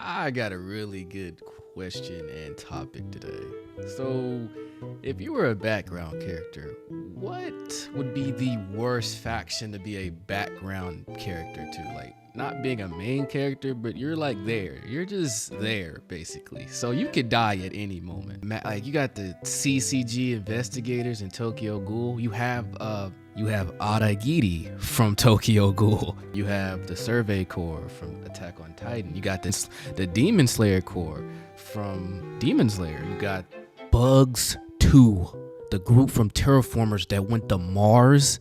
I got a really good question and topic today. So, if you were a background character, what would be the worst faction to be a background character to? Like, not being a main character, but you're like there. You're just there, basically. So you could die at any moment. Like, you got the CCG investigators in Tokyo Ghoul. You have Aragiri from Tokyo Ghoul. You have the Survey Corps from Attack on Titan. You got the Demon Slayer Corps from Demon Slayer. You got Bugs 2, the group from Terraformers that went to Mars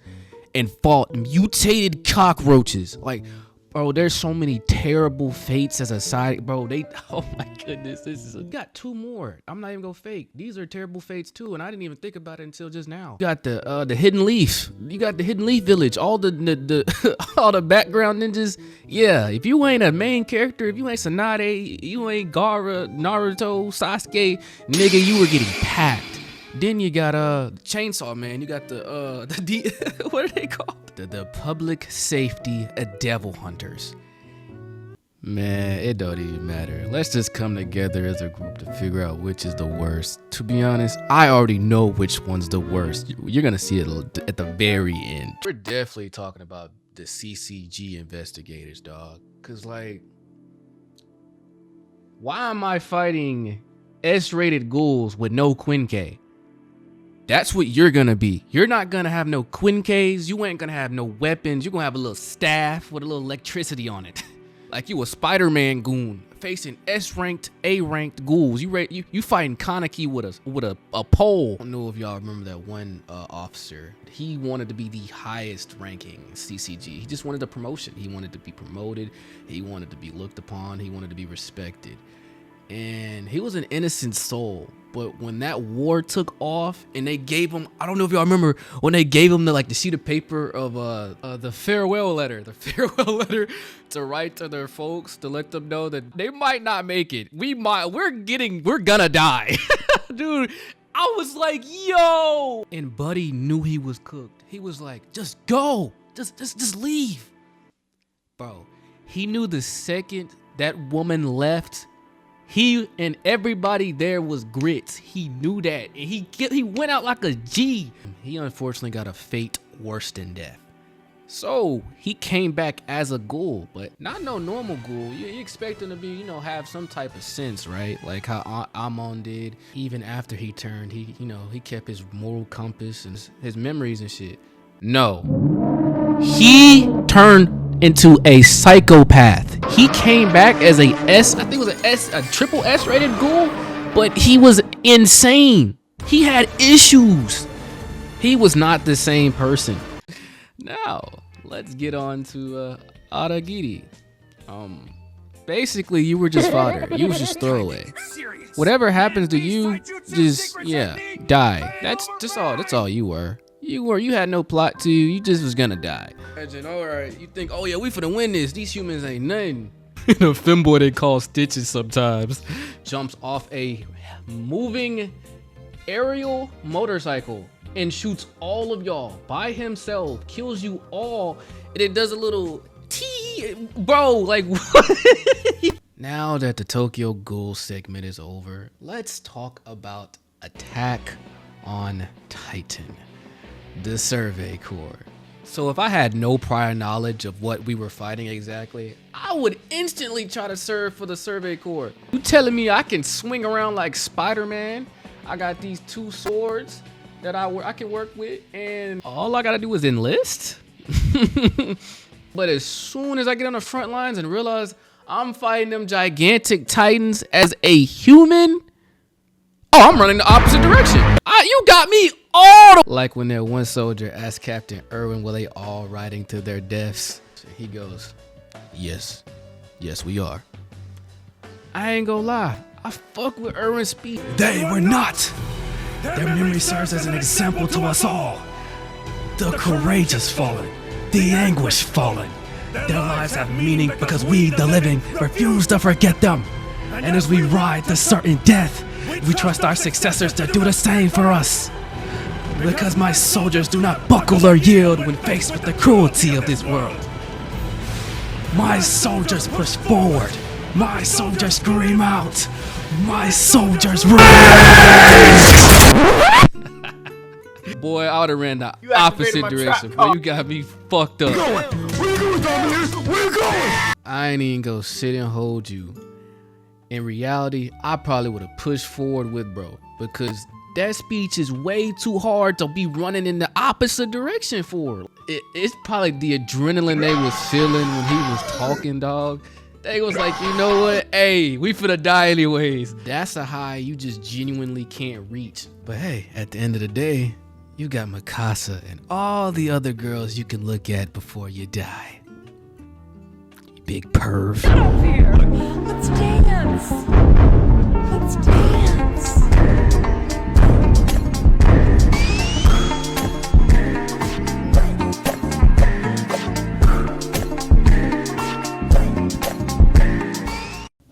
and fought mutated cockroaches. Like, bro, there's so many terrible fates as a side, bro. Oh my goodness, we got two more. I'm not even gonna fake. These are terrible fates too, and I didn't even think about it until just now. You got the Hidden Leaf. You got the Hidden Leaf Village. All the all the background ninjas. Yeah, if you ain't a main character, if you ain't Tsunade, you ain't Gaara, Naruto, Sasuke, nigga, you were getting packed. Then you got Chainsaw Man. You got the what are they called? The Public Safety Devil Hunters. Man, it don't even matter. Let's just come together as a group to figure out which is the worst. To be honest, I already know which one's the worst. You're gonna see it at the very end. We're definitely talking about the CCG investigators, dog. Cause like, why am I fighting S-rated ghouls with no Quinque? That's what you're gonna be. You're not gonna have no Quinques. You ain't gonna have no weapons. You're gonna have a little staff with a little electricity on it. Like you a Spider-Man goon facing S-ranked, A-ranked ghouls. You fighting Kaneki with a pole. I don't know if y'all remember that one officer. He wanted to be the highest ranking CCG. He just wanted a promotion. He wanted to be promoted. He wanted to be looked upon. He wanted to be respected. And he was an innocent soul. But when that war took off and they gave him, I don't know if y'all remember when they gave him the sheet of paper of the farewell letter to write to their folks to let them know that they might not make it. We're gonna die. Dude, I was like, yo. And Buddy knew he was cooked. He was like, just go, just leave. Bro, he knew the second that woman left, he and everybody there was grits. He knew that. And he went out like a G. He unfortunately got a fate worse than death. So he came back as a ghoul, but not no normal ghoul. You expect him to be, have some type of sense, right? Like how Amon did. Even after he turned, he kept his moral compass and his memories and shit. No. He turned into a psychopath. He came back as a triple S rated ghoul, but he was insane. He had issues. He was not the same person. Now, let's get on to Aragiri. Basically, you were just fodder. You was just throwaway. Whatever happens to you, just die. That's all you were. You had no plot to you. You just was gonna die. Imagine, all right, you think, oh yeah, we finna win this. These humans ain't nothing. The femboy they call Stitches sometimes jumps off a moving aerial motorcycle and shoots all of y'all by himself, kills you all, and it does a little bro, like what? Now that the Tokyo Ghoul segment is over, let's talk about Attack on Titan. The Survey Corps. So if I had no prior knowledge of what we were fighting exactly, I would instantly try to serve for the Survey Corps. You telling me I can swing around like Spider-Man? I got these two swords that I can work with, and all I gotta do is enlist? But as soon as I get on the front lines and realize I'm fighting them gigantic titans as a human, I'm running the opposite direction. You got me all like when that one soldier asked Captain Irwin, were they all riding to their deaths? He goes, yes, we are. I ain't gonna lie, I fuck with Irwin's speed. They were not. Their memory serves as an example to us all. The courageous fallen, the anguished fallen. Their lives have meaning because we, the living, refuse to forget them. And as we ride to certain death, we trust our successors to do the same for us. Because my soldiers do not buckle or yield when faced with the cruelty of this world. My soldiers push forward My soldiers scream out. My soldiers rage. Boy, I would've ran the opposite direction, bro. You got me fucked up. Where you going, Dominic? Where you going? I ain't even gonna sit and hold you. In reality, I probably would have pushed forward with bro, because that speech is way too hard to be running in the opposite direction for. It's probably the adrenaline they was feeling when he was talking, dog. They was like, you know what? Hey, we finna die anyways. That's a high you just genuinely can't reach. But hey, at the end of the day, you got Mikasa and all the other girls you can look at before you die. You big perv. Get over here. Let's dance. Let's dance.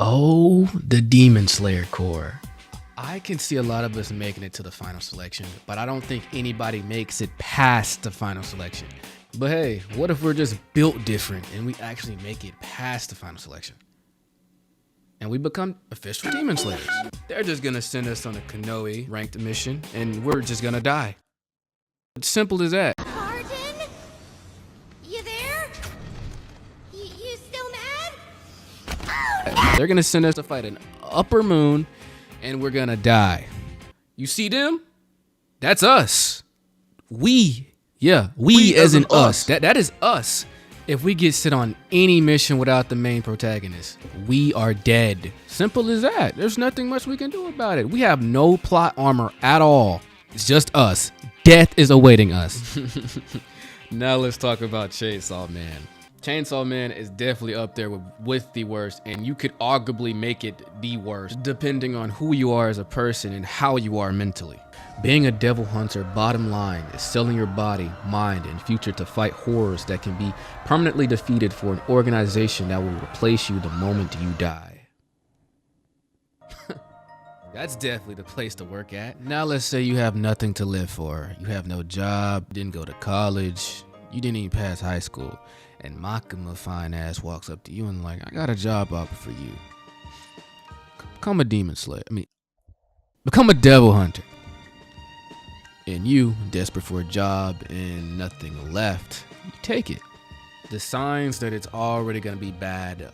Oh, the Demon Slayer core. I can see a lot of us making it to the final selection, but I don't think anybody makes it past the final selection. But hey, what if we're just built different and we actually make it past the final selection? And we become official Demon Slayers. They're just gonna send us on a Konoe ranked mission and we're just gonna die. It's simple as that. Pardon? You there? You still mad? They're gonna send us to fight an upper moon and we're gonna die. You see them? That's us. We as in us. That is us. If we get sent on any mission without the main protagonist, we are dead. Simple as that. There's nothing much we can do about it. We have no plot armor at all. It's just us. Death is awaiting us. Now let's talk about Chainsaw Man. Chainsaw Man is definitely up there with the worst, and you could arguably make it the worst, depending on who you are as a person and how you are mentally. Being a devil hunter, bottom line, is selling your body, mind, and future to fight horrors that can be permanently defeated for an organization that will replace you the moment you die. That's definitely the place to work at. Now let's say you have nothing to live for. You have no job, didn't go to college, you didn't even pass high school, and Makima fine ass walks up to you and like, I got a job offer for you. Become a demon slayer. Become a devil hunter. And you, desperate for a job and nothing left, you take it. The signs that it's already gonna be bad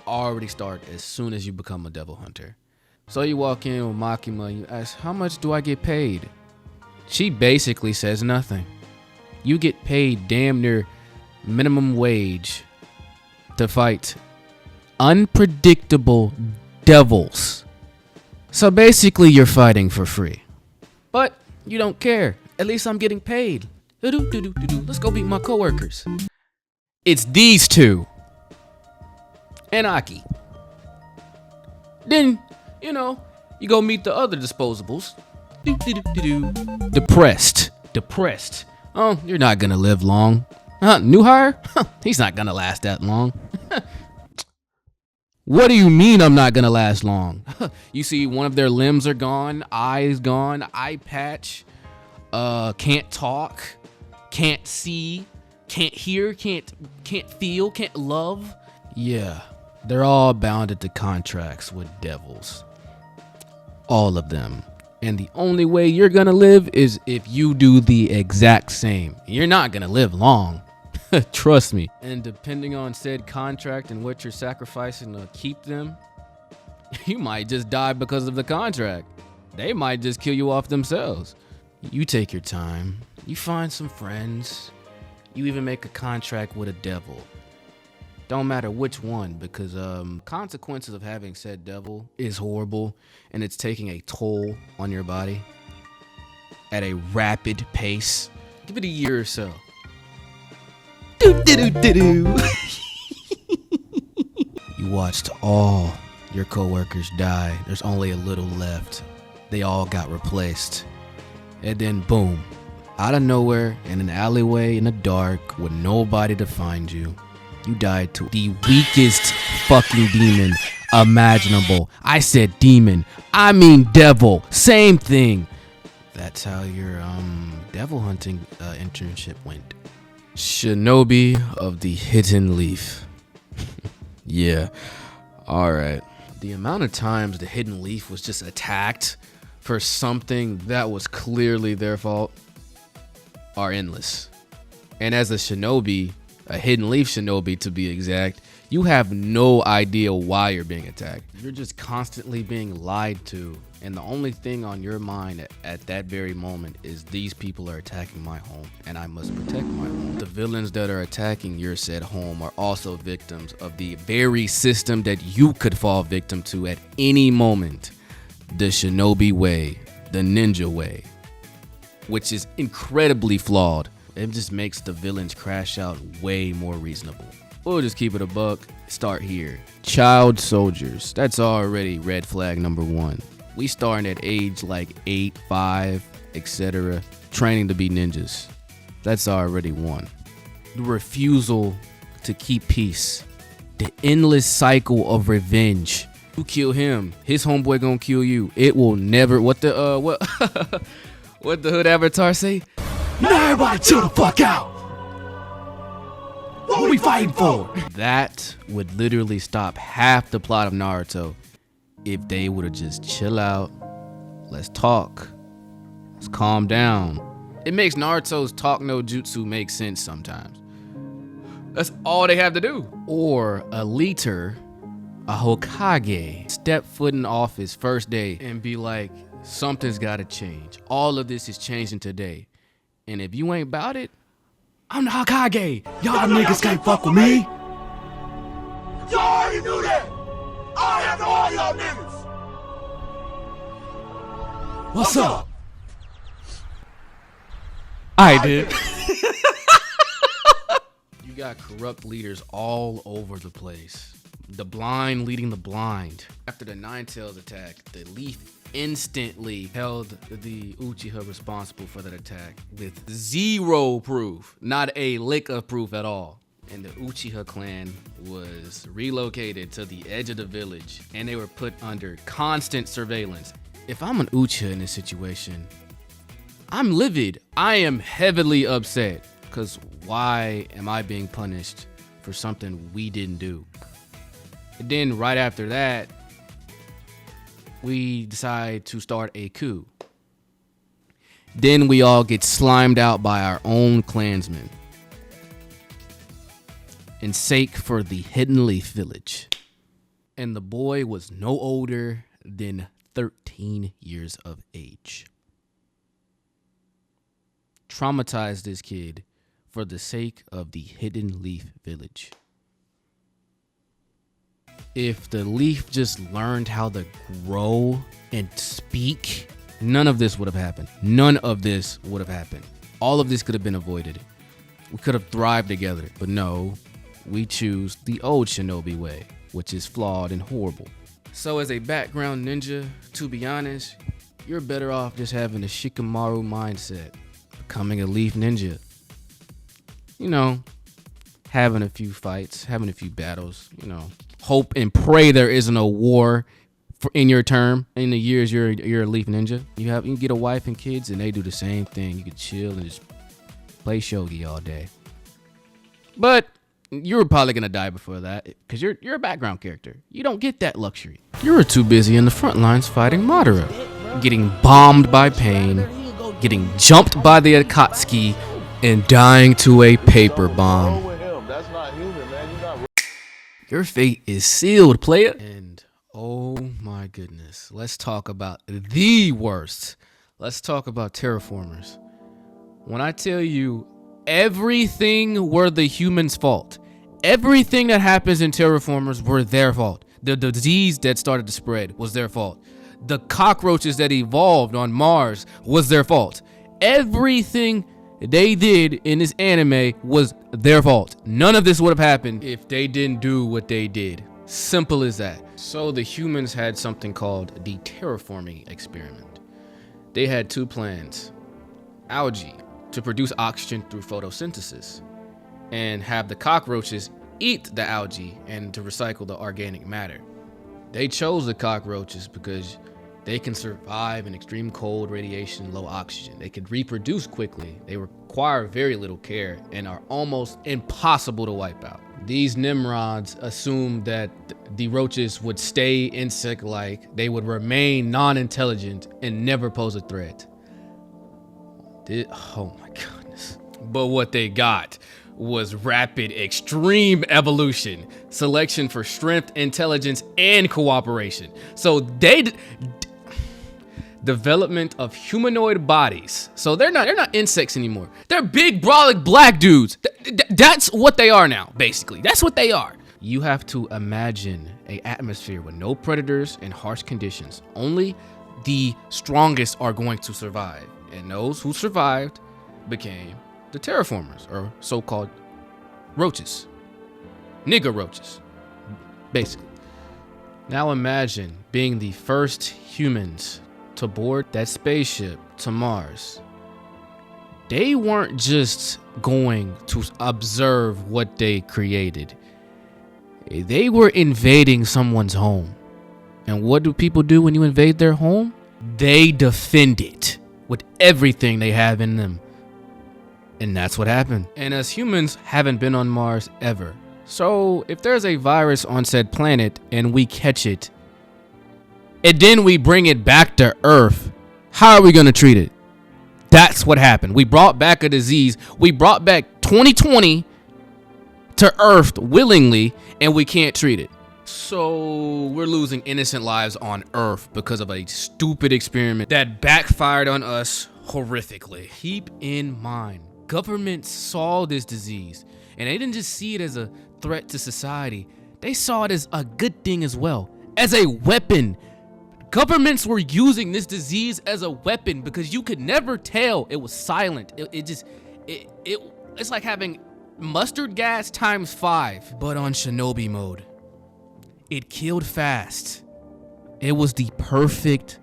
already start as soon as you become a devil hunter. So you walk in with Makima and you ask, how much do I get paid? She basically says nothing. You get paid damn near minimum wage to fight unpredictable devils. So basically you're fighting for free. But you don't care. At least I'm getting paid. Let's go beat my coworkers. It's these two. And Aki. Then, you go meet the other disposables. Depressed. Oh, you're not gonna live long. New hire? He's not gonna last that long. What do you mean I'm not gonna last long? You see, one of their limbs are gone, eyes gone, eye patch, can't talk, can't see, can't hear, can't feel, can't love. Yeah, they're all bounded to contracts with devils. All of them. And the only way you're gonna live is if you do the exact same. You're not gonna live long. Trust me. And depending on said contract and what you're sacrificing to keep them, you might just die because of the contract. They might just kill you off themselves. You take your time. You find some friends. You even make a contract with a devil. Don't matter which one, because consequences of having said devil is horrible, and it's taking a toll on your body at a rapid pace. Give it a year or so. You watched all your coworkers die. There's only a little left. They all got replaced. And then boom, out of nowhere, in an alleyway in the dark with nobody to find you, you died to the weakest fucking demon imaginable. I said demon, I mean devil, same thing. That's how your devil hunting internship went. Shinobi of the Hidden Leaf. Yeah, All right. The amount of times the Hidden Leaf was just attacked for something that was clearly their fault are endless. And as a shinobi, a Hidden Leaf shinobi to be exact, you have no idea why you're being attacked. You're just constantly being lied to. And the only thing on your mind at that very moment is these people are attacking my home and I must protect my home. The villains that are attacking your said home are also victims of the very system that you could fall victim to at any moment. The shinobi way, the ninja way, which is incredibly flawed. It just makes the villains crash out way more reasonable. We'll just keep it a buck. Start here. Child soldiers. That's already red flag number 1. We starting at age like 8, 5, etc. Training to be ninjas. That's already 1. The refusal to keep peace. The endless cycle of revenge. You kill him, his homeboy gonna kill you. It will never. What the what the hood avatar say? Now everybody chill the fuck out. What are we fighting for? That would literally stop half the plot of Naruto if they would have just chill out. Let's talk. Let's calm down. It makes Naruto's talk no jutsu make sense sometimes. That's all they have to do. Or a leader, a Hokage, step foot in office first day and be like, something's gotta change. All of this is changing today. And if you ain't about it, I'm the Hokage. Y'all niggas can't fuck with me. Y'all already knew that. I have all y'all niggas. What's up? I did. You got corrupt leaders all over the place. The blind leading the blind. After the Nine Tails attack, the Leaf instantly held the Uchiha responsible for that attack with 0 proof, not a lick of proof at all. And the Uchiha clan was relocated to the edge of the village and they were put under constant surveillance. If I'm an Uchiha in this situation, I'm livid. I am heavily upset because why am I being punished for something we didn't do? And then right after that, we decide to start a coup. Then we all get slimed out by our own clansmen. And sake for the Hidden Leaf village. And the boy was no older than 13 years of age. Traumatize this kid for the sake of the Hidden Leaf village. If the leaf just learned how to grow and speak, none of this would have happened. None of this would have happened. All of this could have been avoided. We could have thrived together, but no, we choose the old shinobi way, which is flawed and horrible. So as a background ninja, to be honest, you're better off just having a Shikamaru mindset, becoming a leaf ninja. You know, having a few fights, having a few battles, you know. Hope and pray there isn't a war in your term, in the years you're a leaf ninja. You can get a wife and kids and they do the same thing. You can chill and just play shogi all day. But you're probably gonna die before that because you're a background character. You don't get that luxury. You're too busy in the front lines fighting Madara, getting bombed by Pain, getting jumped by the Akatsuki, and dying to a paper bomb. Your fate is sealed, player. And oh my goodness, let's talk about the worst. Let's talk about Terraformers. When I tell you everything were the humans' fault, everything that happens in Terraformers were their fault. The disease that started to spread was their fault. The cockroaches that evolved on Mars was their fault. Everything they did in this anime was their fault. None of this would have happened if they didn't do what they did. Simple as that. So the humans had something called the terraforming experiment. They had 2 plans. Algae, to produce oxygen through photosynthesis, and have the cockroaches eat the algae and to recycle the organic matter. They chose the cockroaches because they can survive in extreme cold, radiation, low oxygen. They can reproduce quickly. They require very little care and are almost impossible to wipe out. These Nimrods assumed that the roaches would stay insect-like, they would remain non-intelligent, and never pose a threat. Oh my goodness. But what they got was rapid, extreme evolution, selection for strength, intelligence, and cooperation. So development of humanoid bodies. So they're not insects anymore. They're big, brolic black dudes. That's what they are now, basically. That's what they are. You have to imagine an atmosphere with no predators and harsh conditions. Only the strongest are going to survive. And those who survived became the terraformers, or so-called roaches. Nigger roaches, basically. Now imagine being the first humans to board that spaceship to Mars. They weren't just going to observe what they created. They were invading someone's home. And what do people do when you invade their home? They defend it with everything they have in them. And that's what happened. And us humans haven't been on Mars ever. So if there's a virus on said planet and we catch it, and then we bring it back to Earth, how are we gonna treat it? That's what happened. We brought back a disease. We brought back 2020 to Earth willingly, and we can't treat it. So we're losing innocent lives on Earth because of a stupid experiment that backfired on us horrifically. Keep in mind, governments saw this disease, and they didn't just see it as a threat to society. They saw it as a good thing as well, as a weapon. Governments were using this disease as a weapon because you could never tell. It was silent. It's like having mustard gas times 5, but on Shinobi mode. It killed fast. It was the perfect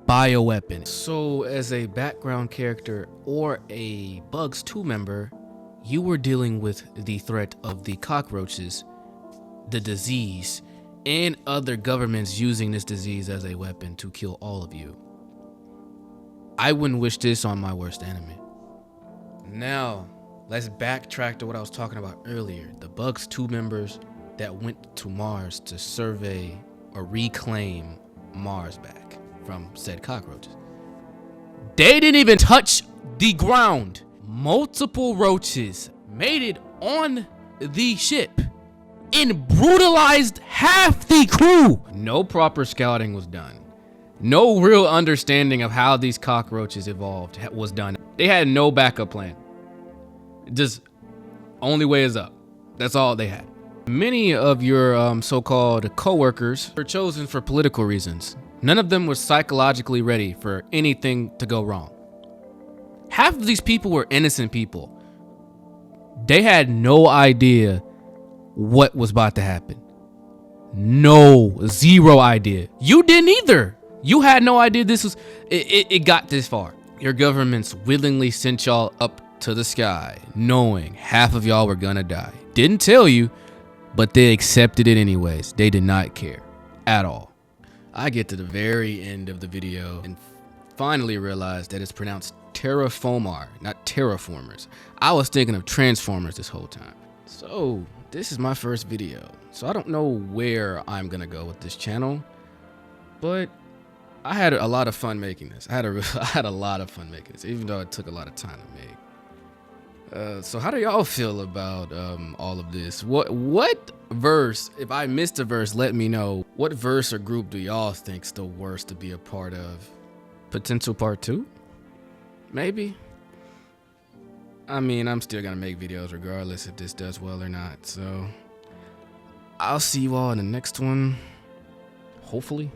bioweapon. So as a background character or a Bugs 2 member, you were dealing with the threat of the cockroaches, the disease, and other governments using this disease as a weapon to kill all of you. I wouldn't wish this on my worst enemy. Now, let's backtrack to what I was talking about earlier. The Bugs 2 members that went to Mars to survey or reclaim Mars back from said cockroaches. They didn't even touch the ground. Multiple roaches made it on the ship and brutalized half the crew. No proper scouting was done. No real understanding of how these cockroaches evolved was done. They had no backup plan. Just only way is up. That's all they had. Many of your so-called co-workers were chosen for political reasons. None of them was psychologically ready for anything to go wrong. Half of these people were innocent people. They had no idea what was about to happen. Zero idea. You didn't either. You had no idea this was, it got this far. Your governments willingly sent y'all up to the sky, knowing half of y'all were gonna die. Didn't tell you, but they accepted it anyways. They did not care at all. I get to the very end of the video and finally realized that it's pronounced Terraformer, not Terraformers. I was thinking of Transformers this whole time. So this is my first video. So I don't know where I'm gonna go with this channel, but I had a lot of fun making this. I had a lot of fun making this, even though it took a lot of time to make. So how do y'all feel about all of this? What verse, if I missed a verse, let me know. What verse or group do y'all think's the worst to be a part of? Potential part 2? Maybe. I mean, I'm still gonna make videos regardless if this does well or not. So I'll see you all in the next one, hopefully.